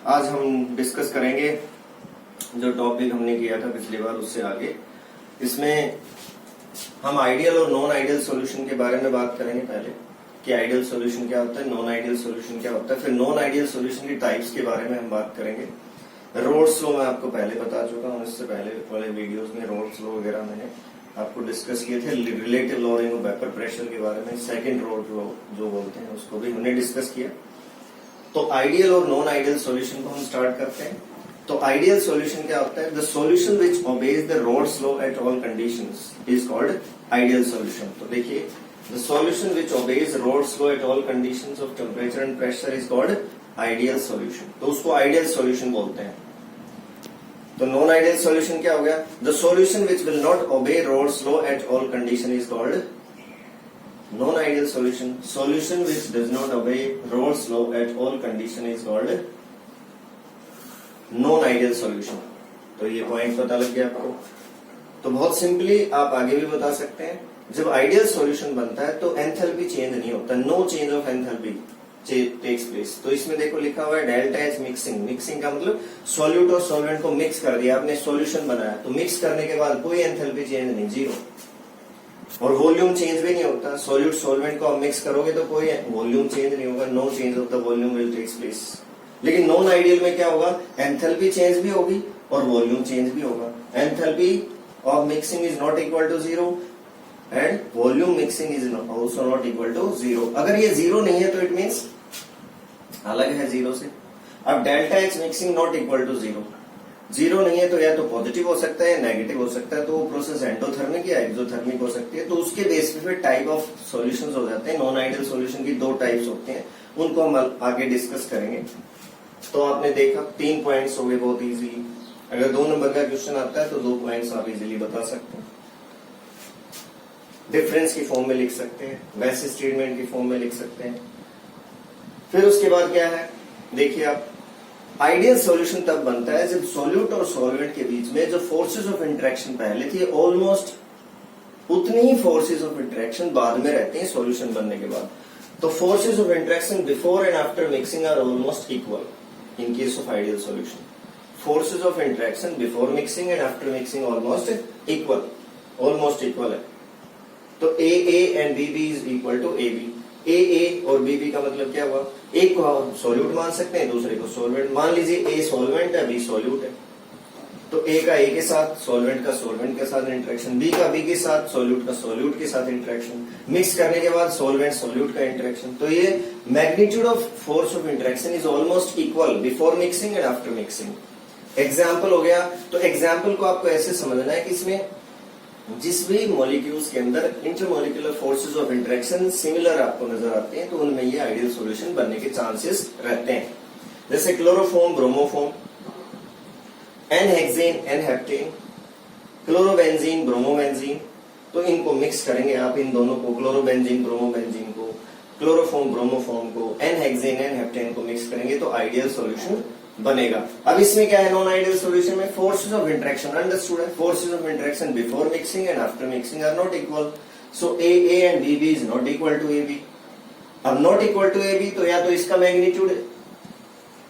आज हम डिस्कस करेंगे जो टॉपिक हमने किया था पिछली बार उससे आगे। इसमें हम आइडियल और नॉन आइडियल सॉल्यूशन के बारे में बात करेंगे पहले कि आइडियल सॉल्यूशन क्या होता है, नॉन आइडियल सॉल्यूशन क्या होता है, फिर नॉन आइडियल सॉल्यूशन की टाइप्स के बारे में हम बात करेंगे। रोड्स लॉ मैं आपको पहले बता चुका हूँ, इससे पहले वाले वीडियोस में रोड्स लॉ वगैरह मैंने आपको डिस्कस किए थे। Relative lowering of vapour pressure के बारे में, सेकंड रोड लॉ जो बोलते हैं उसको भी हमने डिस्कस किया। तो आइडियल और नॉन आइडियल सॉल्यूशन को हम स्टार्ट करते हैं। तो आइडियल सॉल्यूशन क्या होता है? The solution which obeys the Raoult's law at all conditions is called ideal solution. तो देखिए, the solution which obeys Raoult's law at all conditions of temperature and pressure is called ideal solution. तो उसको ideal solution बोलते हैं। तो non ideal solution क्या हो गया? The solution which will not obey Raoult's law at all condition is called non ideal solution. Solution which does not obey Raoult's law at all condition is called non ideal solution. तो ये point पता लग गया आपको। तो बहुत simply आप आगे भी बता सकते हैं, जब आइडियल सॉल्यूशन बनता है तो एंथैल्पी चेंज नहीं होता, no change of enthalpy takes place. तो इसमें देखो लिखा हुआ है डेल्टा एच मिक्सिंग। मिक्सिंग का मतलब सॉल्यूट और सॉल्वेंट को मिक्स कर दिया, आपने सॉल्यूशन बनाया, तो मिक्स करने के बाद कोई एंथैल्पी चेंज नहीं, जीरो। और वॉल्यूम चेंज भी नहीं होता, सॉल्यूट सॉल्वेंट को आप मिक्स करोगे तो कोई वॉल्यूम चेंज नहीं होगा, no change of the volume will takes place. लेकिन नॉन आइडियल में क्या होगा? एंथैल्पी चेंज भी होगी और वॉल्यूम चेंज भी होगा। Enthalpy of mixing is not equal to zero and volume mixing is also not equal to zero. अगर ये जीरो नहीं है तो इट मीन्स अलग है जीरो से। अब delta H mixing not equal to zero, zero नहीं है तो या तो पॉजिटिव हो सकता है या नेगेटिव हो सकता है, तो वो प्रोसेस एंडोथर्मिक या एक्सोथर्मिक हो सकती है। तो उसके बेस पे फिर टाइप ऑफ सॉल्यूशंस हो जाते हैं। नॉन आइडियल सॉल्यूशन की दो टाइप्स होते हैं, उनको हम आगे डिस्कस करेंगे। तो आपने देखा 3 पॉइंट्स हो गए, बहुत इजी। अगर 2 नंबर का क्वेश्चन आता है तो 2 पॉइंट्स आप इजीली बता सकते हैं, डिफरेंस की फॉर्म में लिख सकते हैं, वैसे स्टेटमेंट की फॉर्म में लिख सकते हैं। फिर उसके बाद क्या है, देखिए आप, आइडियल सॉल्यूशन तब बनता है जब सॉल्यूट और सॉल्वेंट के बीच में जो फोर्सेस ऑफ इंटरेक्शन पहले थी ऑलमोस्ट उतनी ही फोर्सेस ऑफ इंटरेक्शन बाद में रहती हैं सॉल्यूशन बनने के बाद। तो forces of interaction before and after mixing are almost equal in case of ideal solution. Forces of interaction before mixing and after mixing almost equal है। तो A and B is equal to A B. A और B का मतलब क्या हुआ? एक को हम सॉल्यूट मान सकते हैं, दूसरे को सॉल्वेंट। मान लीजिए ए सॉल्वेंट है, बी सॉल्यूट है, तो ए का ए के साथ, सॉल्वेंट का सॉल्वेंट के साथ इंटरेक्शन, बी का बी के साथ, सॉल्यूट का सॉल्यूट के साथ इंटरेक्शन, मिक्स करने के बाद सॉल्वेंट सॉल्यूट का इंटरेक्शन। तो ये magnitude of force of interaction is almost equal before mixing and after mixing. Example हो गया, तो एग्जाम्पल को आपको ऐसे समझना है कि इसमें जिस भी मॉलिक्यूल्स के अंदर intermolecular forces of interaction similar आपको नजर आते हैं तो उनमें ये आइडियल सॉल्यूशन बनने के चांसेस रहते हैं। जैसे chloroform bromoform, n-hexane n-heptane, chlorobenzene bromobenzene. तो इनको मिक्स करेंगे आप, इन दोनों को, क्लोरोबेंजीन ब्रोमोबेंजीन को, क्लोरोफॉर्म ब्रोमोफॉर्म को, एनहेक्सेन एनहेप्टेन को मिक्स करेंगे तो आइडियल सॉल्यूशन बनेगा। अब इसमें क्या है? नॉन आइडियल सॉल्यूशन में फोर्सेस ऑफ इंटरेक्शन अंडरस्टूड है, forces of interaction before mixing and after mixing are not equal. So A and B is not equal to A B. अब not equal to A B तो या तो इसका magnitude,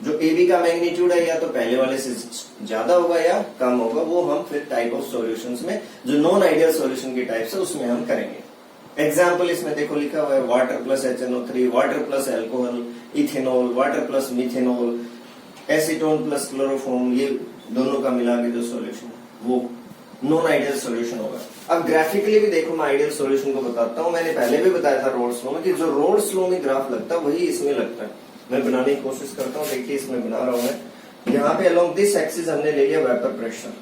जो A B का magnitude है, या तो पहले वाले से ज्यादा होगा या कम होगा। वो हम फिर टाइप ऑफ सॉल्यूशंस में, जो नॉन आइडियल सॉल्यूशन की टाइप है उसमें हम करेंगे। एग्जाम्पल इसमें देखो लिखा हुआ है water plus HNO3, water plus alcohol, ethanol, water plus methanol, acetone plus chloroform, ये दोनों का मिला के जो सॉल्यूशन वो नॉन आइडियल सॉल्यूशन होगा। अब ग्राफिकली भी देखो, मैं आइडियल सॉल्यूशन को बताता हूं। मैंने पहले भी बताया था रोड्स लॉ में कि जो रोड्स लॉ में ग्राफ लगता है वही इसमें लगता है। मैं बनाने की कोशिश करता हूं, देखिए इसमें बना रहा हूं मैं। यहाँ पे अलोंग दिस एक्सिस हमने ले लिया वेपर प्रेशर,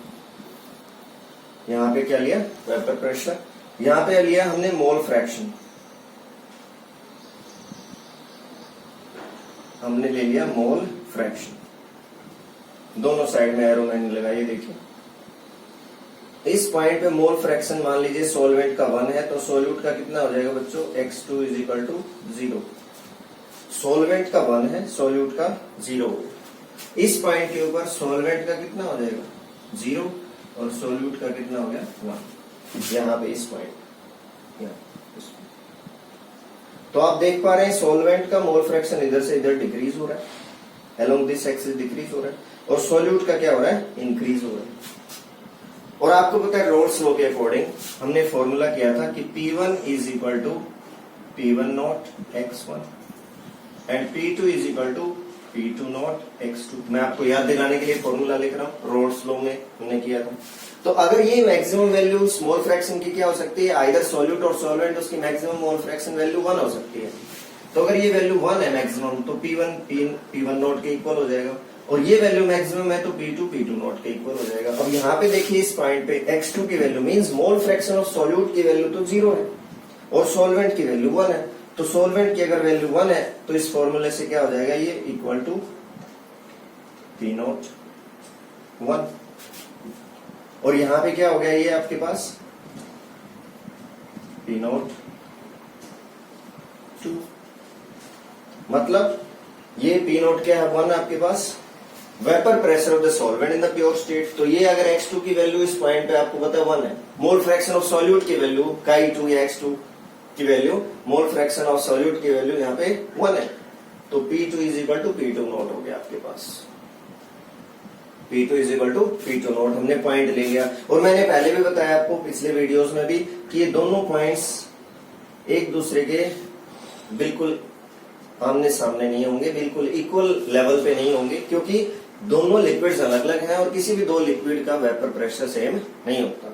यहाँ पे क्या लिया? Vapour pressure. यहाँ पे लिया हमने मोल फ्रैक्शन, हमने ले लिया मोल फ्रैक्शन। दोनों साइड में एरो मैंने लगाइए, देखिए इस पॉइंट पे मोल फ्रैक्शन मान लीजिए सॉल्वेंट का 1 है तो सॉल्यूट का कितना हो जाएगा बच्चों? x2 is equal to 0। Solvent का 1 है, सॉल्यूट का 0। इस पॉइंट के ऊपर सॉल्वेंट का कितना हो जाएगा? 0 और सॉल्यूट का कितना हो गया? 1। यहाँ पे इस पॉइंट, तो आप देख पा रहे हैं सॉल्वेंट का मोल फ्रैक्शन इधर से इधर डिक्रीज हो रहा है। अलोंग दिस एक्सिस डिक्रीज हो रहा है, और सॉल्यूट का क्या हो रहा है, इंक्रीज हो रहा है। और आपको पता है रॉल्स लॉ के अकॉर्डिंग हमने फॉर्मूला किया था कि P1 is equal to P1 not x1 and P2 is equal to P2 not x2। मैं आपको याद दिलाने के लिए फॉर्मूला लिख रहा हूँ, रॉल्स लॉ में हमने किया था। तो अगर ये मैक्सिमम वैल्यू स्मॉल फ्रैक्शन की क्या हो सकती है, आइदर सॉल्यूट और सॉल्वेंट, उसकी मैक्सिमम मोल फ्रैक्शन वैल्यू 1 हो सकती है। तो अगर ये वैल्यू 1 है मैक्सिमम, तो P1 नॉट के इक्वल हो जाएगा, और ये वैल्यू मैक्सिमम है तो P2 नॉट के इक्वल हो जाएगा। अब यहाँ पे देखिए इस पॉइंट पे x2 की value means mole fraction of solute की वैल्यू तो 0 है और सॉल्वेंट की वैल्यू 1 है। तो सॉल्वेंट की अगर वैल्यू 1 है तो इस फॉर्मूले से क्या हो जाएगा, ये इक्वल टू P नॉट 1, और यहाँ पे क्या हो गया, ये आपके पास P नॉट 2, मतलब ये P नॉट क्या है, 1 आपके पास vapour pressure of the solvent in the pure state. तो ये अगर x2 की वैल्यू इस पॉइंट पे आपको पता है 1 है, मोल फ्रैक्शन ऑफ सॉल्यूट की वैल्यू Chi2 या x2 की value, mole fraction of solute की वैल्यू यहाँ पे 1 है, तो P2 is equal to P2 not हो गया आपके पास। P2 is equal to P2 not हमने पॉइंट ले लिया। और मैंने पहले भी बताया आपको पिछले वीडियोस में भी कि ये दोनों पॉइंट्स एक दूसरे के बिल्कुल आमने सामने नहीं होंगे, बिल्कुल इक्वल लेवल पे नहीं होंगे, क्योंकि दोनों लिक्विड्स अलग अलग हैं और किसी भी दो लिक्विड का वेपर प्रेशर सेम नहीं होता,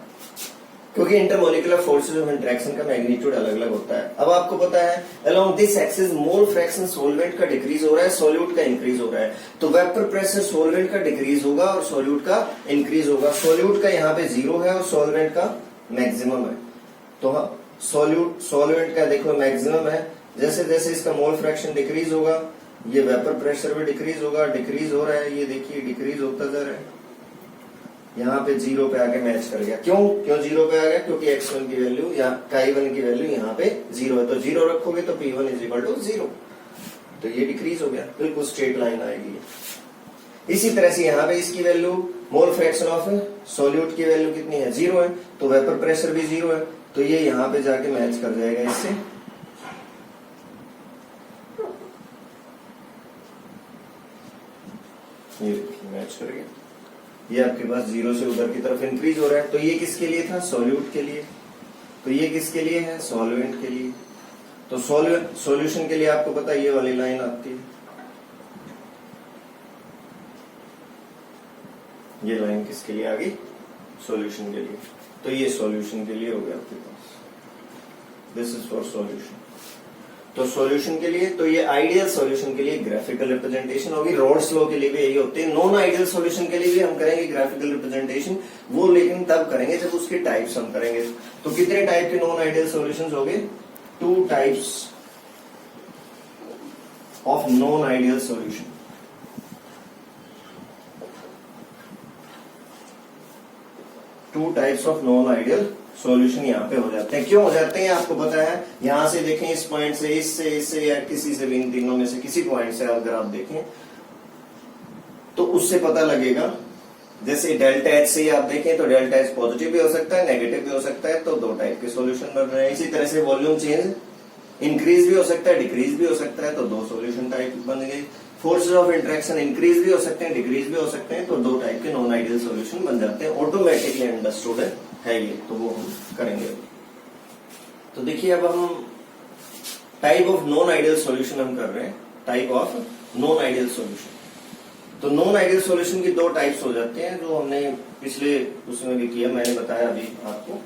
क्योंकि इंटरमोलिकुलर फोर्सेज ऑफ इंटरेक्शन का मैग्नीट्यूड अलग अलग होता है। अब आपको पता है along this axis mole fraction solvent का डिक्रीज हो रहा है, सॉल्यूट का इंक्रीज हो रहा है, तो वेपर प्रेशर सॉल्वेंट का डिक्रीज होगा और सॉल्यूट का इंक्रीज होगा। सॉल्यूट का यहाँ पे 0 है और सॉल्वेंट का मैक्सिमम है, तो हाँ सॉल्वेंट का देखो मैक्सिमम है, जैसे जैसे इसका मोल फ्रैक्शन डिक्रीज होगा ये वेपर प्रेशर भी डिक्रीज होगा, डिक्रीज हो रहा है, ये देखिए डिक्रीज होता जा रहा है, यहाँ पे 0 पे आके मैच कर गया। क्यों 0 पे आ गया, क्योंकि x1 की वैल्यू या Chi1 की वैल्यू यहाँ पे 0 है, तो 0 रखोगे तो P1 इज इक्वल टू 0, तो ये डिक्रीज हो गया, बिल्कुल स्ट्रेट लाइन आएगी। इसी तरह से यहाँ पे इसकी value mole fraction of solute की वैल्यू कितनी है, 0 है, तो वेपर प्रेशर भी 0 है, तो ये यहाँ पे जाके मैच कर जाएगा इससे। ये मैच कर गया, ये आपके पास 0 से उधर की तरफ इंक्रीज हो रहा है, तो ये किसके लिए था, सॉल्यूट के लिए, तो ये किसके लिए है, सॉल्वेंट के लिए। तो सॉल्यूशन के लिए आपको पता है ये वाली लाइन आती है, ये लाइन किसके लिए आ गई, सॉल्यूशन के लिए, तो ये सॉल्यूशन के लिए हो गया आपके पास, दिस इज फॉर सॉल्यूशन। तो सॉल्यूशन के लिए, तो ये आइडियल सॉल्यूशन के लिए ग्राफिकल रिप्रेजेंटेशन होगी, रॉल्स लॉ के लिए भी यही होते हैं। नॉन आइडियल सॉल्यूशन के लिए भी हम करेंगे ग्राफिकल रिप्रेजेंटेशन, वो लेकिन तब करेंगे जब उसके टाइप्स हम करेंगे। तो कितने टाइप के नॉन आइडियल सॉल्यूशंस हो गए, 2 types of non ideal solution. Two types of non ideal solution यहाँ पे हो जाते हैं। क्यों हो जाते हैं आपको पता है, यहां से देखें इस पॉइंट से, इससे या किसी से भी, इन तीनों में से किसी पॉइंट से अगर आप देखें तो उससे पता लगेगा। जैसे डेल्टा एच से आप देखें तो डेल्टा एच पॉजिटिव भी हो सकता है, नेगेटिव भी हो सकता है, तो 2 टाइप के सॉल्यूशन बन रहे हैं। इसी तरह से वॉल्यूम चेंज इंक्रीज भी हो सकता है, डिक्रीज भी हो सकता है, तो 2 सॉल्यूशन टाइप बन गए। फोर्सेज ऑफ इंटरेक्शन इंक्रीज भी हो सकते हैं, डिक्रीज भी हो सकते हैं, तो 2 टाइप के नॉन आइडियल सॉल्यूशन बन जाते हैं। ऑटोमेटिकली अंडरस्टूड है ये, तो वो हम करेंगे। तो देखिए अब हम type of non ideal solution हम कर रहे हैं, type of non ideal solution. तो नॉन आइडियल सॉल्यूशन की 2 टाइप्स हो जाते हैं, जो हमने पिछले उसमें भी किया, मैंने बताया अभी आपको।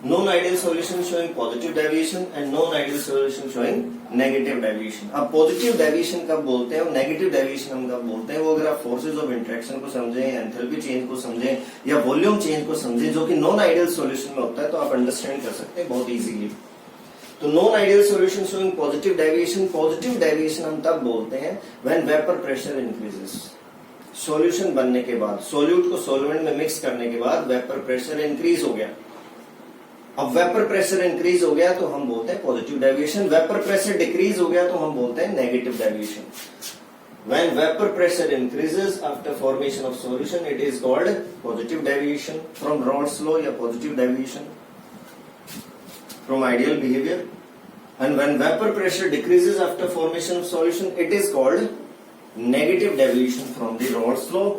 Non ideal solution showing positive deviation and non ideal solution showing negative deviation. अब पॉजिटिव डेविएशन कब बोलते हैं और नेगेटिव डेविएशन हम कब बोलते हैं, वो अगर आप फोर्सेज ऑफ इंटरेक्शन को समझें, एंथैल्पी चेंज को समझें या वॉल्यूम चेंज को समझें, जो कि नॉन आइडियल सॉल्यूशन में होता है, तो आप अंडरस्टैंड कर सकते हैं बहुत इजीली। तो non ideal solution showing positive deviation हम तब बोलते हैं when vapour pressure increases. Solution बनने के बाद, सॉल्यूट को सॉल्वेंट में मिक्स करने के बाद वेपर प्रेशर इंक्रीज हो गया। अब वेपर प्रेशर इंक्रीज हो गया तो हम बोलते हैं positive deviation, vapour pressure decrease हो गया तो हम बोलते हैं negative deviation. When vapor pressure increases after formation of solution, it is called positive deviation from Raoult's law या positive deviation from ideal behavior. And when vapor pressure decreases after formation of solution, it is called negative deviation from the Raoult's law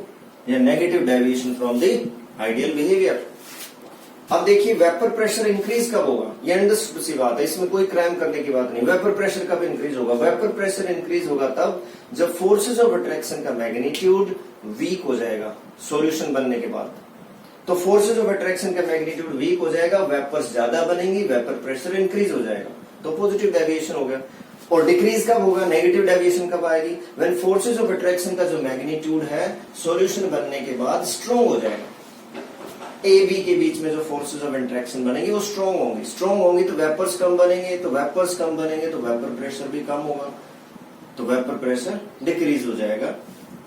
या negative deviation from the ideal behaviour. अब देखिए vapour pressure increase कब होगा, ये understood सी बात है, इसमें कोई क्राइम करने की बात नहीं। वेपर प्रेशर कब इंक्रीज होगा? वेपर प्रेशर इंक्रीज होगा तब जब फोर्सेस ऑफ अट्रैक्शन का मैग्नीट्यूड वीक हो जाएगा सॉल्यूशन बनने के बाद। तो फोर्सेस ऑफ अट्रैक्शन का मैग्नीट्यूड वीक हो जाएगा, वेपर्स ज्यादा बनेंगी, वेपर प्रेशर इंक्रीज हो जाएगा, तो पॉजिटिव डेविएशन हो गया। और डिक्रीज कब होगा, नेगेटिव डेविएशन कब आएगी? व्हेन फोर्सेस ऑफ अट्रैक्शन का जो मैग्नीट्यूड है सॉल्यूशन बनने के बाद स्ट्रॉन्ग हो जाएगा। ए बी के बीच में जो फोर्सेस ऑफ इंटरेक्शन बनेंगे वो स्ट्रॉन्ग होंगी, स्ट्रॉन्ग होंगी तो वेपर्स कम बनेंगे, तो वेपर्स कम बनेंगे तो वेपर प्रेशर भी कम होगा, तो वेपर प्रेशर डिक्रीज हो जाएगा,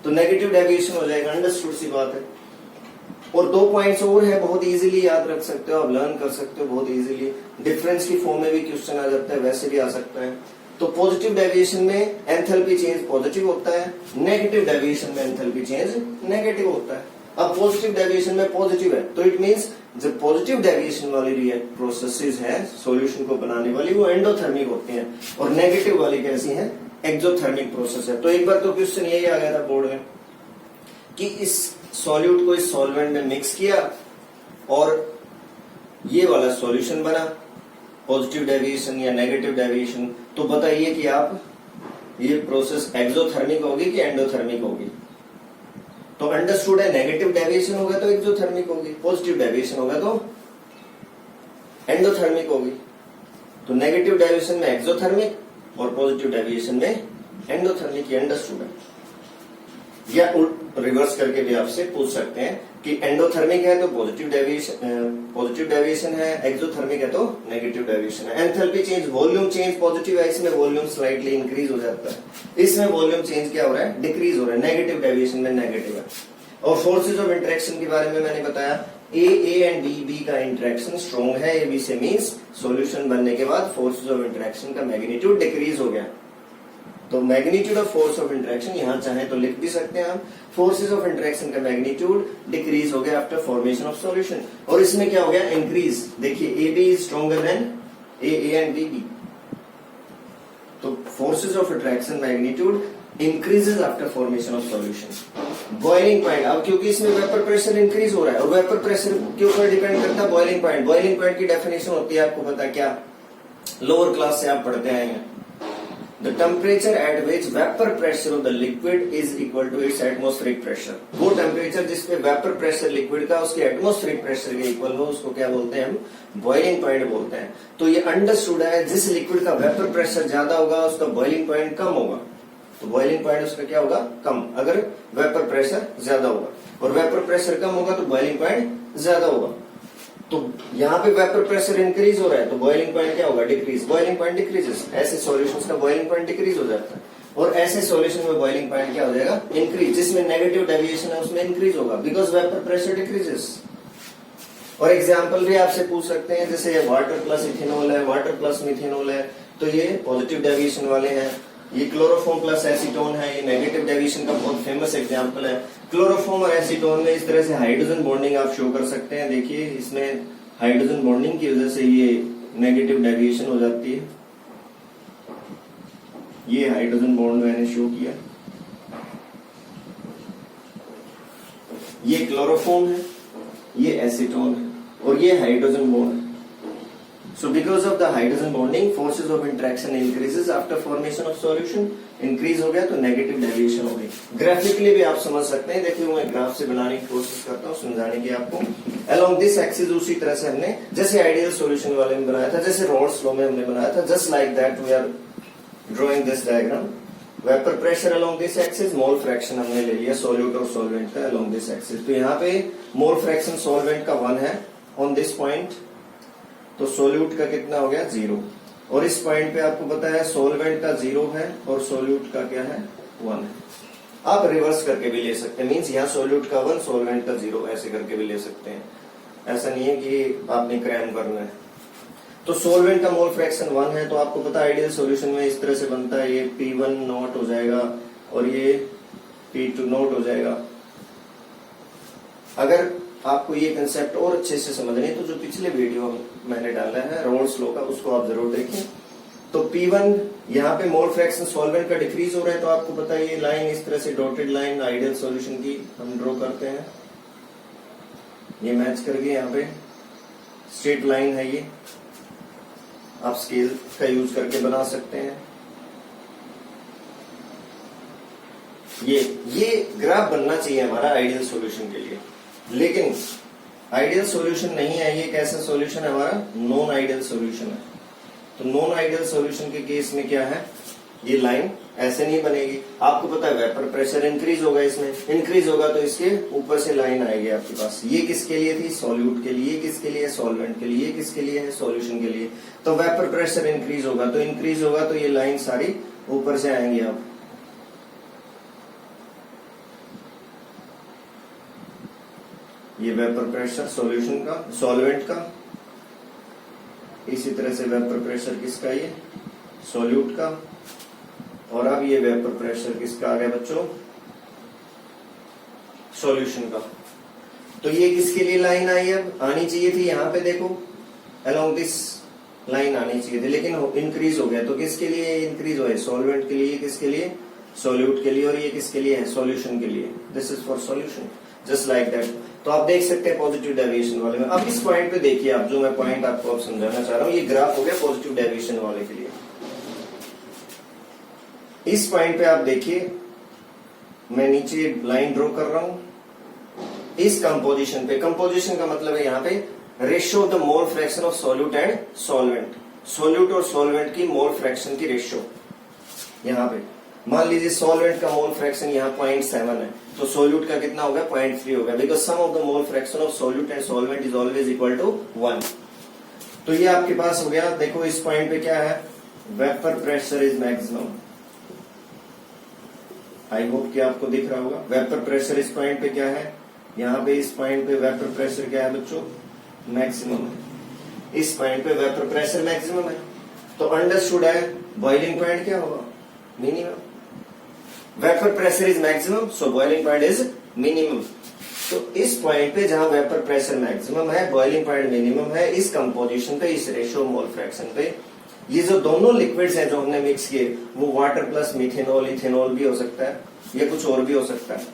तो नेगेटिव डेविएशन हो जाएगा। अंडरस्टूड सी बात है। और 2 पॉइंट्स और है, बहुत इजीली याद रख सकते हो, आप लर्न कर सकते हो बहुत इजीली। डिफरेंस की फॉर्म में भी क्वेश्चन आ जाता है, वैसे भी आ सकता है। तो पॉजिटिव डेविएशन में एंथैल्पी चेंज पॉजिटिव होता है, नेगेटिव डेविएशन में एंथैल्पी चेंज नेगेटिव होता है। अब पॉजिटिव डेविएशन में पॉजिटिव है तो इट मींस जो पॉजिटिव डेविएशन वाली रिएक्ट प्रोसेसेस हैं सॉल्यूशन को बनाने वाली वो एंडोथर्मिक होती हैं, और नेगेटिव वाली कैसी है, एक्सोथर्मिक प्रोसेस है। तो एक बार तो क्वेश्चन यही आ गया था बोर्ड में कि इस सॉल्यूट को इस सॉल्वेंट में मिक्स किया और ये वाला सॉल्यूशन बना, पॉजिटिव डेविएशन या नेगेटिव डेविएशन, तो बताइए कि आप ये प्रोसेस एक्सोथर्मिक होगी कि एंडोथर्मिक होगी? तो अंडरस्टूड है, नेगेटिव डेविएशन होगा तो एक्सोथर्मिक होगी, पॉजिटिव डेविएशन होगा तो एंडोथर्मिक होगी। तो नेगेटिव डेविएशन में एक्सोथर्मिक और पॉजिटिव डेविएशन में एंडोथर्मिक। ये अंडरस्टूड है। या रिवर्स करके भी आपसे पूछ सकते हैं कि एंडोथर्मिक है तो पॉजिटिव डेविएशन है, एक्सोथर्मिक है तो नेगेटिव डेविएशन है। Enthalpy change, volume change positive है, इसमें वॉल्यूम स्लाइटली इंक्रीज हो जाता है, इसमें वॉल्यूम चेंज क्या हो रहा है, डिक्रीज हो रहा है, नेगेटिव डेविएशन में नेगेटिव है। और फोर्सेज ऑफ इंटरेक्शन के बारे में मैंने बताया, ए एंड बी का इंटरेक्शन स्ट्रॉन्ग है, ए बी से मीन्स सॉल्यूशन बनने के बाद फोर्सेज ऑफ इंटरेक्शन का मैग्नीट्यूड डिक्रीज हो गया। तो magnitude of force of interaction यहां चाहे तो लिख भी सकते हैं आप, फोर्सेस ऑफ इंटरेक्शन का मैग्नीट्यूड डिक्रीज हो गया आफ्टर फॉर्मेशन ऑफ सॉल्यूशन। और इसमें क्या हो गया, इंक्रीज। देखिए A B is stronger than A and B B, तो forces of interaction magnitude increases after formation of solution. Boiling point, अब क्योंकि इसमें वेपर प्रेशर इंक्रीज हो रहा है और वेपर प्रेशर के ऊपर डिपेंड करता है बॉइलिंग पॉइंट। बॉइलिंग पॉइंट की डेफिनेशन होती है, आपको पता क्या, लोअर क्लास से आप पढ़ते आए हैं, The temperature at which vapor pressure of the liquid is equal to its atmospheric pressure। वो टेम्परेचर जिसपे वेपर प्रेशर लिक्विड का उसके एटमॉस्फेरिक प्रेशर के इक्वल हो, उसको क्या बोलते हैं हम, बॉइलिंग पॉइंट बोलते हैं। तो ये अंडरस्टूड है, जिस लिक्विड का वेपर प्रेशर ज्यादा होगा उसका बॉइलिंग पॉइंट कम होगा, तो बॉइलिंग पॉइंट उसका क्या होगा, कम, अगर वेपर प्रेशर ज्यादा होगा, और वेपर प्रेशर कम होगा तो बॉइलिंग पॉइंट ज्यादा होगा। तो यहाँ पे वेपर प्रेशर इंक्रीज हो रहा है तो बॉइलिंग पॉइंट क्या होगा, डिक्रीज, बॉइलिंग पॉइंट डिक्रीजेस। ऐसे सॉल्यूशंस का बॉइलिंग पॉइंट डिक्रीज हो जाता है, और ऐसे सॉल्यूशन में बॉइलिंग पॉइंट क्या हो जाएगा, इंक्रीज। जिसमें नेगेटिव डेविएशन है उसमें इंक्रीज होगा बिकॉज वेपर प्रेशर डिक्रीजेस। और एग्जाम्पल भी आपसे पूछ सकते हैं, जैसे वाटर प्लस इथेनॉल है, वाटर प्लस मिथेनॉल है, तो ये पॉजिटिव डेविएशन वाले हैं। ये क्लोरोफॉर्म प्लस एसीटोन है, ये नेगेटिव डेविएशन का बहुत फेमस एग्जांपल है। क्लोरोफॉर्म और एसीटोन में इस तरह से हाइड्रोजन बॉन्डिंग आप शो कर सकते हैं। देखिए इसमें हाइड्रोजन बॉन्डिंग की वजह से ये नेगेटिव डेविएशन हो जाती है। ये हाइड्रोजन बॉन्ड मैंने शो किया, ये क्लोरोफॉर्म है, ये एसीटोन है, और ये हाइड्रोजन बॉन्ड है। So because of the hydrogen bonding, forces of interaction increases after formation of solution। Increase हो गया तो नेगेटिव डेविएशन हो गई। ग्राफिकली भी आप समझ सकते हैं, देखिए मैं ग्राफ से बनाने की कोशिश करता हूँ समझाने की आपको। अलोंग दिस एक्सिस उसी तरह से हमने जैसे आइडियल सॉल्यूशन वाले में बनाया था, जैसे रॉल्स लॉ में हमने बनाया था, just like that we are drawing this diagram. Vapour pressure along this axis, mole fraction हमने ले लिया सॉल्यूट और सॉल्वेंट का अलोंग दिस एक्सिस। तो यहाँ पे मोल फ्रैक्शन सॉल्वेंट का 1 है ऑन दिस पॉइंट, तो सोल्यूट का कितना हो गया 0। और इस पॉइंट पे आपको पता है सोलवेंट का 0 है और सोल्यूट का क्या है 1 है। आप रिवर्स करके भी ले सकते हैं, मींस यहाँ सोल्यूट का 1 सोलवेंट का 0 ऐसे करके भी ले सकते हैं। ऐसा नहीं है कि आपने क्रैम करना है। तो सोलवेंट का मोल फ्रैक्शन 1 है, तो आपको पता है आइडियल सॉल्यूशन में इस तरह से बनता है, ये P1 नॉट हो जाएगा और ये P2 नॉट हो जाएगा। अगर आपको ये कंसेप्ट और अच्छे से समझने तो जो पिछले वीडियो मैंने डाला है रॉल्स लॉ का, उसको आप जरूर देखें। तो P1 यहाँ पे मोल फ्रैक्शन सॉल्वेंट का डिक्रीज हो रहा है, तो आपको पता है ये लाइन इस तरह से डॉटेड लाइन आइडियल सॉल्यूशन की हम ड्रॉ करते हैं। ये मैच कर गया, यहाँ पे स्ट्रेट लाइन है, ये आप स्केल का यूज करके बना सकते हैं। ये ग्राफ बनना चाहिए हमारा आइडियल सॉल्यूशन के लिए, लेकिन आइडियल सॉल्यूशन नहीं है। ये कैसा सॉल्यूशन है हमारा? नॉन आइडियल सॉल्यूशन है। तो नॉन आइडियल सॉल्यूशन के केस में क्या है, ये लाइन ऐसे नहीं बनेगी। आपको पता है वेपर प्रेशर इंक्रीज होगा, इसमें इंक्रीज होगा तो इसके ऊपर से लाइन आएगी आपके पास। ये किसके लिए थी? सॉल्यूट के लिए। किसके लिए? सॉल्वेंट के लिए। किसके लिए है? सॉल्यूशन के लिए। तो वेपर प्रेशर इंक्रीज होगा तो ये लाइन सारी ऊपर से आएंगी। आप ये वेपर प्रेशर सॉल्यूशन का, सॉल्वेंट का, इसी तरह से वेपर प्रेशर किसका? ये सॉल्यूट का। और अब ये वेपर प्रेशर किसका आ गया बच्चों? सॉल्यूशन का। तो ये किसके लिए लाइन आई? अब आनी चाहिए थी यहाँ पे, देखो अलोंग दिस लाइन आनी चाहिए थी, लेकिन इंक्रीज हो गया। तो किसके लिए इंक्रीज हो? सॉल्वेंट के लिए। किसके लिए? सॉल्यूट के लिए। और ये किसके लिए है? सॉल्यूशन के लिए। This is for solution, just like that. तो आप देख सकते हैं पॉजिटिव डेविएशन वाले में। अब इस पॉइंट पे देखिए आप, जो मैं पॉइंट आपको अब समझाना चाह रहा हूं, ये ग्राफ हो गया पॉजिटिव डेविएशन वाले के लिए। इस पॉइंट पे आप देखिए, मैं नीचे लाइन ड्रॉ कर रहा हूं इस कंपोजिशन पे। कंपोजिशन का मतलब है यहाँ पे ratio of the mole fraction of solute and solvent. Solute और सॉल्वेंट की मोल फ्रैक्शन की रेशियो। यहाँ पे मान लीजिए सॉल्वेंट का मोल फ्रैक्शन यहाँ 0.7 है, तो सॉल्यूट का कितना होगा? 0.3 होगा, because sum of the mole fraction of solute and solvent is always equal to 1। तो ये आपके पास हो गया। देखो इस पॉइंट पे क्या है? Vapour pressure is maximum. I hope कि आपको दिख रहा होगा। वेपर प्रेशर इस पॉइंट पे क्या है? यहाँ पे इस पॉइंट पे वेपर प्रेशर क्या है बच्चों? मैक्सिमम है। इस पॉइंट पे वेपर प्रेशर मैक्सिमम है, तो अंडरस्टूड है बॉइलिंग पॉइंट क्या होगा? Minimum. Vapour pressure is maximum, so boiling point is minimum. तो इस पॉइंट पे जहां वेपर प्रेशर मैक्सिमम है, बॉइलिंग पॉइंट मिनिमम है, इस कंपोजिशन पे, इस रेशियो मोल फ्रैक्शन पे, ये जो दोनों लिक्विड्स हैं जो हमने मिक्स किए, वो वाटर प्लस मिथेनॉल, इथेनॉल भी हो सकता है, या कुछ और भी हो सकता है।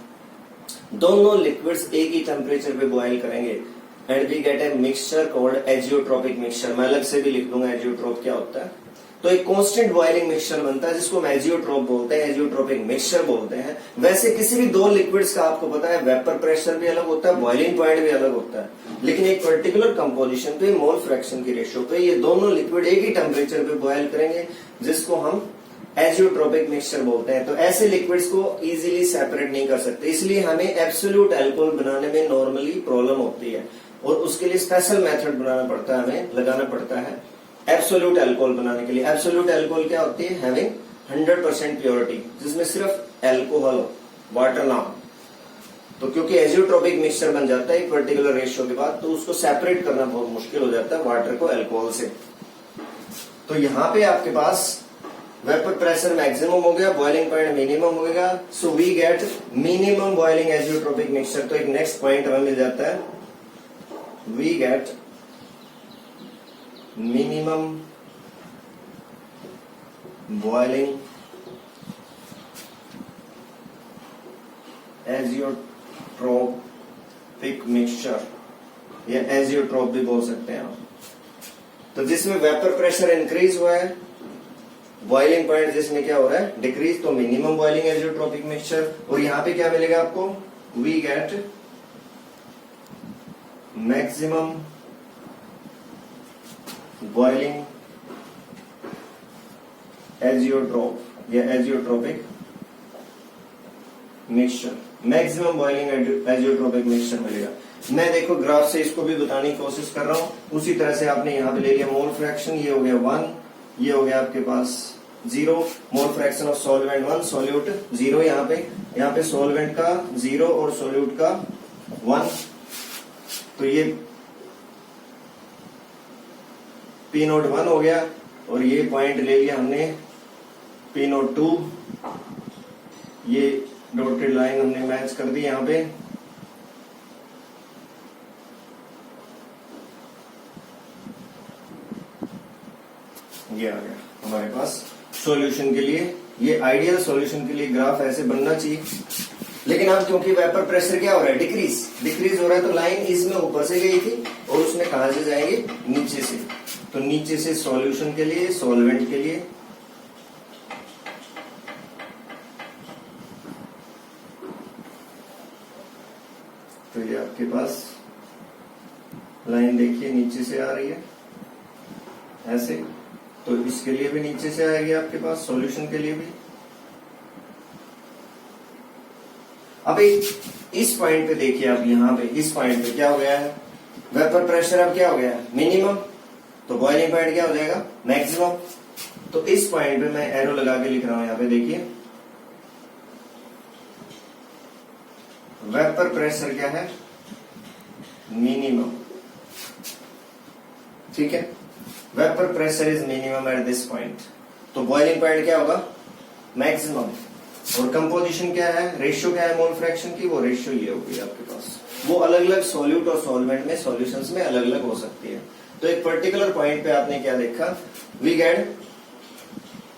दोनों लिक्विड्स एक ही टेम्परेचर पे बॉयल करेंगे and we get a mixture called azeotropic mixture. मैं अलग से भी लिख दूंगा एजियोट्रोप क्या होता है। तो एक कांस्टेंट बॉइलिंग मिक्सचर बनता है जिसको हम एजियोट्रोप बोलते हैं, एजियोट्रोपिक मिक्सचर बोलते हैं। वैसे किसी भी दो लिक्विड्स का आपको पता है वेपर प्रेशर भी अलग होता है, बॉइलिंग पॉइंट भी अलग होता है, लेकिन एक पर्टिकुलर कंपोजिशन पे, मोल फ्रैक्शन की रेशियो पे, ये दोनों लिक्विड एक ही टेम्परेचर पे बॉयल करेंगे, जिसको हम एजियोट्रोपिक मिक्सचर बोलते हैं। तो ऐसे लिक्विड्स को इजीली सेपरेट नहीं कर सकते, इसलिए हमें एब्सोल्यूट अल्कोहल बनाने में नॉर्मली प्रॉब्लम होती है, और उसके लिए स्पेशल मेथड बनाना पड़ता है, हमें लगाना पड़ता है एब्सोल्यूट अल्कोहल बनाने के लिए। एब्सोल्यूट अल्कोहल क्या होती है? हैविंग 100% प्योरिटी, जिसमें सिर्फ अल्कोहल हो, वाटर ना हो। तो क्योंकि एजियोट्रोपिक मिक्सचर बन जाता है एक पर्टिकुलर रेशियो के बाद, तो उसको सेपरेट करना बहुत मुश्किल हो जाता है वाटर को अल्कोहल से। तो यहाँ पे आपके पास वेपर प्रेशर मैक्सिमम हो गया, बॉइलिंग पॉइंट मिनिमम हो गया, so we get minimum boiling azeotropic mixture. तो एक नेक्स्ट पॉइंट हमें मिल जाता है, we get minimum boiling azeotropic mixture, या एजियोट्रोप भी बोल सकते हैं आप। तो जिसमें वेपर प्रेशर इंक्रीज हुआ है, बॉइलिंग पॉइंट जिसमें क्या हो रहा है? डिक्रीज, तो मिनिमम बॉइलिंग एजियोट्रोपिक मिक्सचर। और यहां पे क्या मिलेगा आपको? We get maximum boiling azeotrope या azeotropic mixture. Maximum boiling azeotropic mixture मिलेगा। मैं देखो ग्राफ से इसको भी बताने की कोशिश कर रहा हूं। उसी तरह से आपने यहां पे ले लिया मोल फ्रैक्शन, ये हो गया 1, ये हो गया आपके पास 0, मोल फ्रैक्शन ऑफ सॉल्वेंट 1, सॉल्यूट 0। यहाँ पे सॉल्वेंट का 0 और सॉल्यूट का 1। तो ये P0 1 हो गया, और ये पॉइंट ले लिया हमने P0 2। ये डॉटेड लाइन हमने मैच कर दी यहाँ पे। ये आ गया हमारे पास सॉल्यूशन के लिए, ये आइडियल सॉल्यूशन के लिए ग्राफ ऐसे बनना चाहिए। लेकिन अब क्योंकि वेपर प्रेशर क्या हो रहा है, डिक्रीज हो रहा है, तो लाइन इसमें ऊपर से गई थी और उसमें कहां से जाएंगे, नीचे से। तो नीचे से सॉल्यूशन के लिए, सॉल्वेंट के लिए तो ये आपके पास लाइन देखिए नीचे से आ रही है ऐसे, तो इसके लिए भी नीचे से आएगी आपके पास, सॉल्यूशन के लिए भी। अब इस पॉइंट पे देखिए आप, यहां पे इस पॉइंट पे क्या हो गया है, वेपर प्रेशर अब क्या हो गया है, मिनिमम, तो बॉइलिंग पॉइंट क्या हो जाएगा, मैक्सिमम। तो इस पॉइंट पे मैं एरो लगा के लिख रहा हूं, यहां पे देखिए वेपर प्रेशर क्या है, मिनिमम, ठीक है। Vapour pressure is minimum at this point, तो बॉइलिंग पॉइंट क्या होगा, मैक्सिमम। और कंपोजिशन क्या है, रेशियो क्या है मोल फ्रैक्शन की, वो रेशियो ये होगी आपके पास। वो अलग अलग सॉल्यूट और सॉल्वेंट में, सॉल्यूशंस में अलग अलग हो सकती है। तो एक पर्टिकुलर पॉइंट पे आपने क्या देखा, we get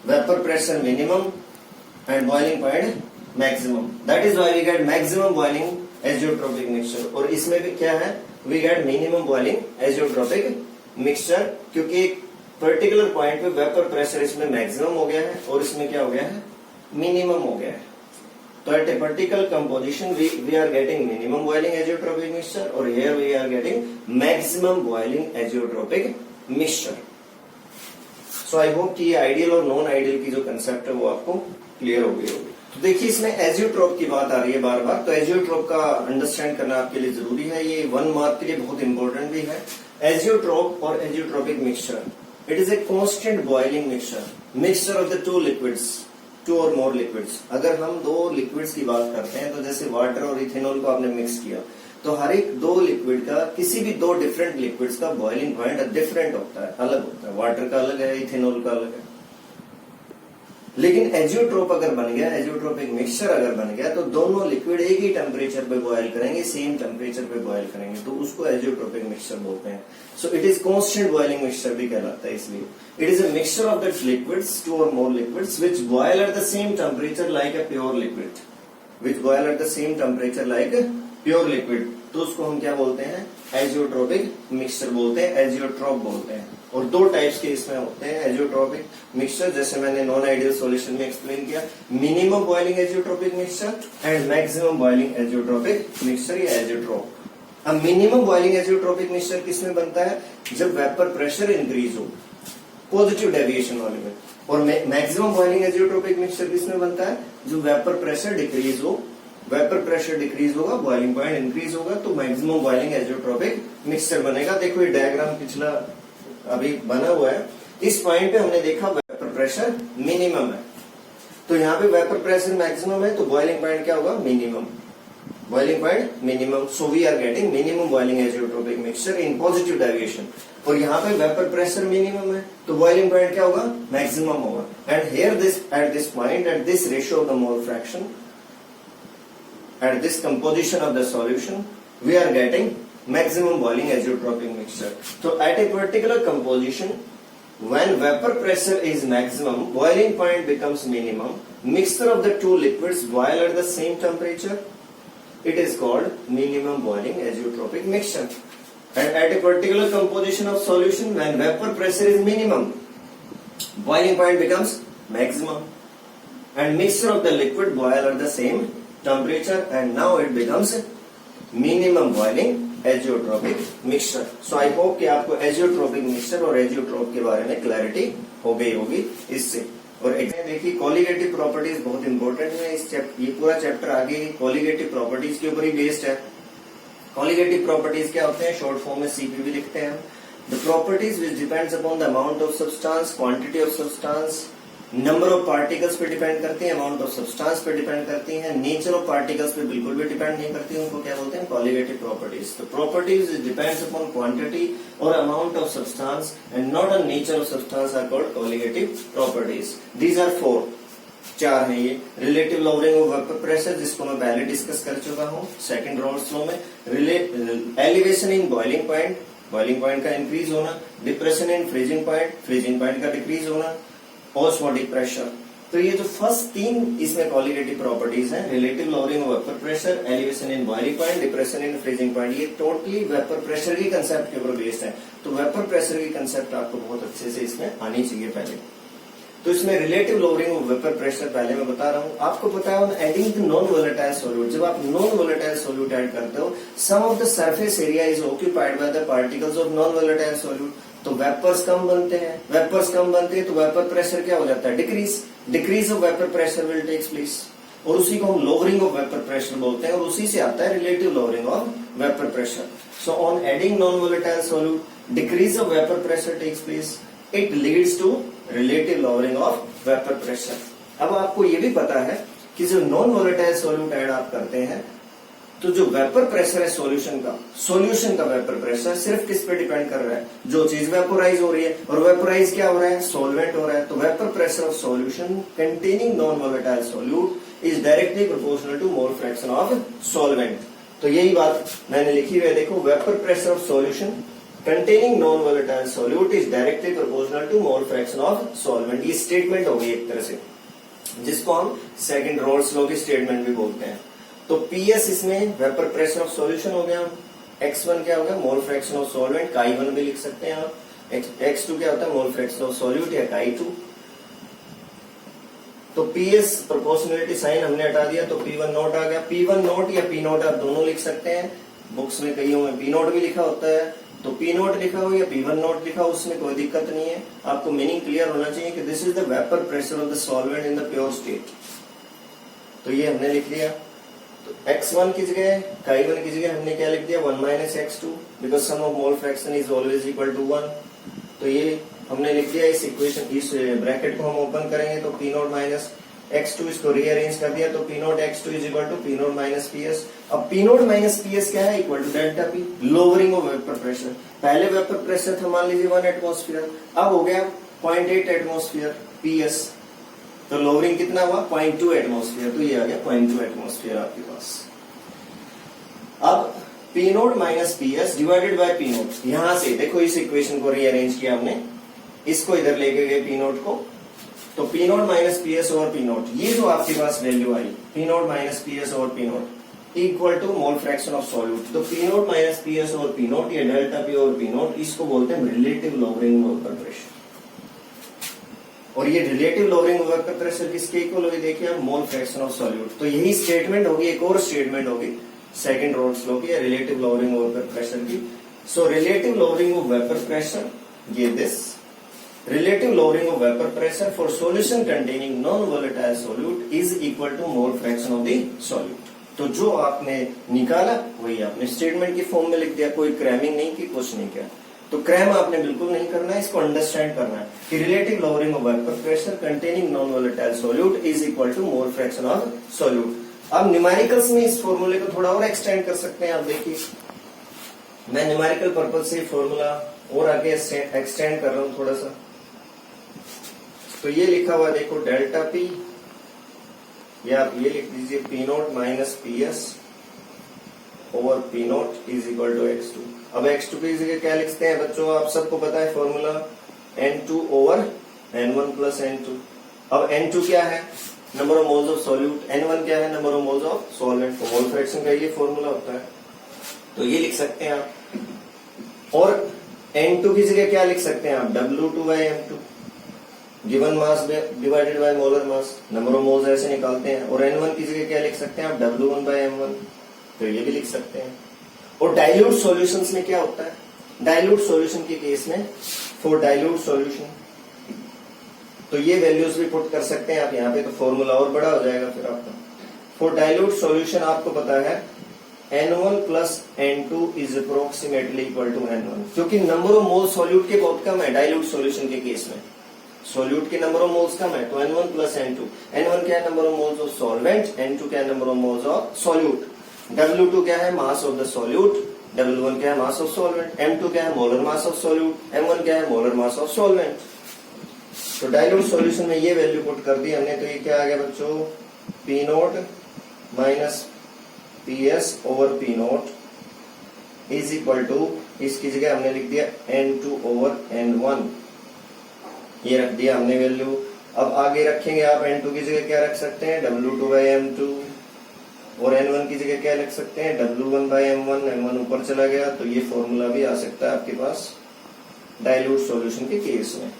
vapour pressure minimum and boiling point maximum, that is why we get maximum boiling azeotropic mixture. और इसमें भी क्या है, we get minimum boiling azeotropic mixture, क्योंकि एक पर्टिकुलर पॉइंट पे वेपर प्रेशर इसमें मैक्सिमम हो गया है और इसमें क्या हो गया है, मिनिमम हो गया है। तो at a particular composition we are getting minimum boiling azeotropic mixture और here we are getting maximum boiling azeotropic mixture. So I hope कि ये आइडियल और नॉन आइडियल की जो कंसेप्ट है वो आपको क्लियर हो गई होगी। तो देखिए इसमें एजियोट्रोप की बात आ रही है बार बार, तो एजियोट्रोप का अंडरस्टैंड करना आपके लिए जरूरी है, ये 1 मार्क के लिए बहुत इंपॉर्टेंट भी है। एजियोट्रोप और azeotropic mixture, it is a constant boiling mixture of the 2 liquids, 2 और मोर लिक्विड्स। अगर हम 2 लिक्विड्स की बात करते हैं, तो जैसे वाटर और इथेनॉल को आपने मिक्स किया, तो हर एक 2 लिक्विड का, किसी भी 2 डिफरेंट लिक्विड्स का बॉइलिंग पॉइंट डिफरेंट होता है, अलग होता है। वाटर का अलग है, इथेनॉल का अलग है। लेकिन एजियोट्रोप अगर बन गया, एजियोट्रोपिक मिक्सचर अगर बन गया, तो दोनों लिक्विड एक ही टेम्परेचर पे बॉयल करेंगे, सेम टेम्परेचर पे बॉयल करेंगे, तो उसको एजियोट्रोपिक मिक्सचर बोलते हैं। So it is constant boiling mixture भी कहलाता है। इसलिए it is a mixture of that liquids, 2 और more liquids which boil at the same temperature like a pure liquid, which boil at the same temperature like pure liquid, तो उसको हम क्या बोलते हैं, एजियोट्रोपिक मिक्सचर बोलते हैं, एजियोट्रोप बोलते हैं। और 2 टाइप्स के इसमें होते हैं एजियोट्रोपिक मिक्सचर, जैसे मैंने नॉन आइडियल सॉल्यूशन में एक्सप्लेन किया, minimum boiling azeotropic mixture and maximum boiling azeotropic mixture या एजियोट्रोप। अब मिनिमम बॉइलिंग एजियोट्रोपिक मिक्सचर किसमें बनता है, जब वेपर प्रेशर इंक्रीज हो, पॉजिटिव डेविएशन वाले में। और मैक्सिमम बॉइलिंग एजियोट्रोपिक मिक्सचर किसमें बनता है, जो वेपर प्रेशर डिक्रीज हो, वेपर प्रेशर डिक्रीज होगा, बॉइलिंग पॉइंट इंक्रीज होगा, तो मैक्सिमम बॉइलिंग एजियोट्रोपिक मिक्सचर बनेगा। देखो ये डायग्राम पिछला अभी बना हुआ है, इस पॉइंट पे हमने देखा वेपर प्रेशर मिनिमम है, तो यहाँ पे वेपर प्रेशर मैक्सिमम है, तो बॉइलिंग पॉइंट क्या होगा, minimum, boiling point minimum. So we are getting minimum boiling azeotropic mixture in positive deviation. और यहाँ पे वेपर प्रेशर मिनिमम है, तो बॉइलिंग पॉइंट क्या होगा, मैक्सिमम होगा। And here this at this point, at this ratio of the mole fraction, at this composition of the solution, we are getting maximum boiling azeotropic mixture. So at a particular composition, when vapor pressure is maximum, boiling point becomes minimum, mixture of the 2 liquids boil at the same temperature, it is called minimum boiling azeotropic mixture. And at a particular composition of solution, when vapor pressure is minimum, boiling point becomes maximum, and mixture of the liquid boil at the same temperature, and now it becomes minimum boiling azeotropic mixture. So I hope कि आपको एजियोट्रोपिक mixture और azeotrope के बारे में clarity हो गई होगी इससे। और देखिए कॉलिगेटिव प्रॉपर्टीज बहुत इंपॉर्टेंट है, ये पूरा चैप्टर आगे कॉलिगेटिव प्रॉपर्टीज के ऊपर ही बेस्ड है। कॉलिगेटिव प्रॉपर्टीज क्या होते हैं, शॉर्ट फॉर्म में सीपीवी लिखते हैं। The properties which depends upon the amount of substance, quantity of substance, number of particles पे डिपेंड करती है, अमाउंट ऑफ सब्सटेंस पे डिपेंड करती है, नेचर ऑफ पार्टिकल्स पे बिल्कुल भी डिपेंड नहीं करती, उनको क्या बोलते हैं, कॉलिगेटिव प्रॉपर्टीज। तो प्रॉपर्टीज डिपेंड्स अपॉन क्वांटिटी और amount of substance and not on nature of substance are called colligative properties. These are 4 हैं ये। Relative lowering of vapour pressure, जिसको मैं पहले डिस्कस कर चुका हूँ सेकंड रॉल्स लॉ में। एलिवेशन इन बॉइलिंग पॉइंट का इंक्रीज होना। डिप्रेशन इन फ्रीजिंग पॉइंट का डिक्रीज होना। Osmotic pressure. तो ये जो फर्स्ट तीन इसमें क्वालिटेटिव प्रॉपर्टीज हैं, relative lowering of vapour pressure, elevation in boiling point, depression in freezing point, ये टोटली वेपर प्रेशर की कंसेप्ट के ऊपर बेस्ड है। तो वेपर प्रेशर की कंसेप्ट आपको बहुत अच्छे से इसमें आनी चाहिए पहले। तो इसमें relative lowering of vapour pressure पहले मैं बता रहा हूं आपको। पता है adding the non volatile solute, जब आप नॉन वोलेटाइल सॉल्यूट ऐड करते हो, some of the surface area is occupied by the particles of non volatile solute. तो वेपर्स कम बनते हैं, वेपर्स कम बनते हैं तो वेपर प्रेशर क्या हो जाता है, decrease of vapour pressure will takes place, और उसी को हम लोअरिंग ऑफ वेपर प्रेशर बोलते हैं, और उसी से आता है relative lowering of vapour pressure. So on adding non volatile solute, decrease of vapour pressure takes place, it leads to relative lowering of vapour pressure. अब आपको ये भी पता है कि जो नॉन वोलेटाइल सॉल्यूट ऐड आप करते हैं, तो जो वेपर प्रेशर है सॉल्यूशन का वेपर प्रेशर सिर्फ किस पे डिपेंड कर रहा है, जो चीज वेपोराइज हो रही है, और वेपोराइज क्या हो रहा है, सॉल्वेंट हो रहा है। तो vapour pressure of solution containing non volatile solute is directly proportional to mole fraction of solvent. तो यही बात मैंने लिखी हुई है, देखो, vapour pressure of solution containing non-volatile solute is directly proportional to mole fraction of solvent। ये statement हो गई एक तरह से, जिसको हम सेकंड रॉल्स लॉ की स्टेटमेंट भी बोलते हैं। तो PS इसमें वेपर प्रेशर ऑफ सॉल्यूशन हो गया, x1 क्या हो गया, मोल फ्रैक्शन ऑफ सॉल्वेंट, chi1 भी लिख सकते हैं आप, x2 क्या होता है, मोल फ्रैक्शन ऑफ सॉल्यूट या chi2। तो PS प्रोपोर्शनलिटी साइन हमने हटा दिया, तो P1 नोट आ गया, P1 नोट या P नोट आप दोनों लिख सकते हैं, बुक्स में कईयों में P नोट भी लिखा होता है, तो P नोट लिखा हो या P1 नोट लिखा हो, उसमें कोई दिक्कत नहीं है। आपको मीनिंग क्लियर होना चाहिए कि this is the vapour pressure of the solvent in the pure state. तो ये हमने लिख लिया। तो x1 की जगह, chi1 की जगह हमने क्या लिख दिया, 1 minus x2, because sum of mole fraction is always equal to 1। तो ये हमने लिख दिया। इस इक्वेशन, इस ब्रैकेट को हम ओपन करेंगे तो P नोट माइनस x2, इसको रीअरेंज कर दिया तो P naught x2 is equal to P naught minus PS। अब P नोट माइनस PS क्या है, equal to delta P, lowering of vapour pressure. पहले वेपर प्रेशर था मान लीजिए 1 एटमॉस्फेयर, अब हो गया 0.8 एटमॉस्फेयर PS, तो लोअरिंग कितना हुआ, 0.2 एटमॉस्फेयर। तो ये आ गया 0.2 एटमॉस्फेयर आपके पास। अब P naught minus PS divided by P note, यहां से देखो इस इक्वेशन को रीअरेंज किया हमने, इसको इधर लेके गए P नोट को, तो P नोट माइनस PS और P नोट, ये जो आपके पास वैल्यू आई P नोट माइनस PS और P naught equal to mole fraction of solute. तो P नोट माइनस PS और P नोट, ये डेल्टा P और P नोट, इसको बोलते हैं relative lowering of vapour pressure. और ये relative lowering of vapour pressure किसके इक्वल होगी, देखिए आप, मोल फ्रैक्शन ऑफ सॉल्यूट। तो यही स्टेटमेंट होगी, एक और स्टेटमेंट होगी सेकंड रॉल्स लॉ की, relative lowering of vapour pressure की। So relative lowering of vapour pressure, ये this relative lowering of vapor pressure for solution containing non-volatile solute is equal to mole fraction of the solute। तो जो आपने निकाला वही आपने statement की form में लिख दिया, कोई क्रैमिंग नहीं की, कुछ नहीं किया। तो क्रैम आपने बिल्कुल नहीं करना है, इसको अंडरस्टैंड करना है कि relative lowering of vapour pressure containing non volatile solute is equal to mole fraction of solute. अब न्यूमेरिकल्स में इस फॉर्मूले को थोड़ा और एक्सटेंड कर सकते हैं। आप देखिए, मैं न्यूमेरिकल पर्पज से फॉर्मूला और आगे एक्सटेंड कर रहा हूं थोड़ा सा। तो ये लिखा हुआ देखो, डेल्टा P, या आप ये लिख दीजिए P naught minus PS over P naught is equal to x2। अब x2 की जगह क्या लिखते हैं बच्चों, आप सबको पता है formula, N2 over N1 plus N2। अब N2 क्या है, number of moles of solute, N1 क्या है, number of moles of solvent. तो मोल फ्रैक्शन का ये फॉर्मूला होता है, तो ये लिख सकते हैं आप। और N2 की जगह क्या लिख सकते हैं आप, W2 by M2, given mass divided by molar mass, number of moles ऐसे निकालते हैं। और N1 की जगह क्या लिख सकते हैं आप, W1 बाय M1, तो ये भी लिख सकते हैं। और डाइल्यूट सॉल्यूशंस में क्या होता है, डाइल्यूट सॉल्यूशन के केस में, फॉर डाइल्यूट सॉल्यूशन, तो ये वैल्यूज भी पुट कर सकते हैं आप यहाँ पे, तो फॉर्मूला और बड़ा हो जाएगा फिर आपका। फॉर डाइल्यूट सॉल्यूशन आपको पता है N1 plus N2 is approximately equal to N1, क्योंकि नंबर ऑफ मोल्स सॉल्यूट के बहुत कम है डाइल्यूट सॉल्यूशन के केस में, सॉल्यूट के नंबर ऑफ मोल्स कम है, तो N1 प्लस N2। N1 क्या है, number of moles of solvent, N2 क्या है, number of moles of solute, W2 क्या है, mass of the solute, W1 क्या है, मास ऑफ सॉल्वेंट, M2 क्या है, molar mass of solute, M1 क्या है, मोलर मास ऑफ सॉल्वेंट। तो डाइल्यूट सॉल्यूशन में ये वैल्यू पुट कर दी हमने, तो ये क्या आ गया बच्चों, P naught minus PS over P naught is equal to, इसकी जगह हमने लिख दिया N2 ओवर N1, ये रख दिया हमने वैल्यू। अब आगे रखेंगे आप N2 की जगह क्या रख सकते हैं, W2/M2, और N1 की जगह क्या लिख सकते हैं, W1/M1, M1 ऊपर चला गया, तो ये फॉर्मूला भी आ सकता है आपके पास डाइल्यूट सॉल्यूशन के केस में।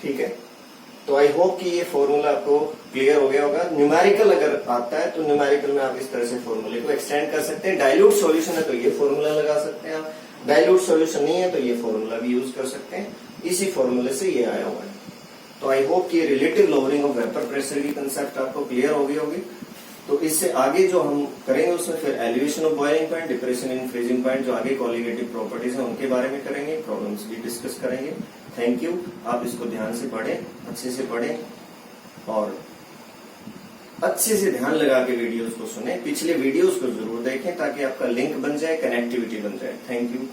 ठीक है, तो आई होप कि ये फॉर्मूला आपको क्लियर हो गया होगा। न्यूमेरिकल अगर आता है तो न्यूमेरिकल में आप इस तरह से फॉर्मूले को एक्सटेंड कर सकते हैं। डाइल्यूट सॉल्यूशन है तो ये फॉर्मूला लगा सकते हैं आप, डाइल्यूट सॉल्यूशन नहीं है तो ये फॉर्मूला भी यूज कर सकते हैं। इसी फॉर्मूले से ये आया हुआ है। तो आई होप कि relative lowering of vapour pressure की कंसेप्ट आपको क्लियर हो गई होगी। तो इससे आगे जो हम करेंगे उसमें फिर elevation of boiling point, depression in freezing point, जो आगे कॉलिगेटिव प्रॉपर्टीज हैं उनके बारे में करेंगे, प्रॉब्लम्स भी डिस्कस करेंगे। Thank you. आप इसको ध्यान से पढ़ें, अच्छे से पढ़ें और अच्छे से ध्यान लगा के वीडियोस को सुने। पिछले वीडियोस को जरूर देखें ताकि आपका लिंक बन जाए, कनेक्टिविटी बन जाए। Thank you.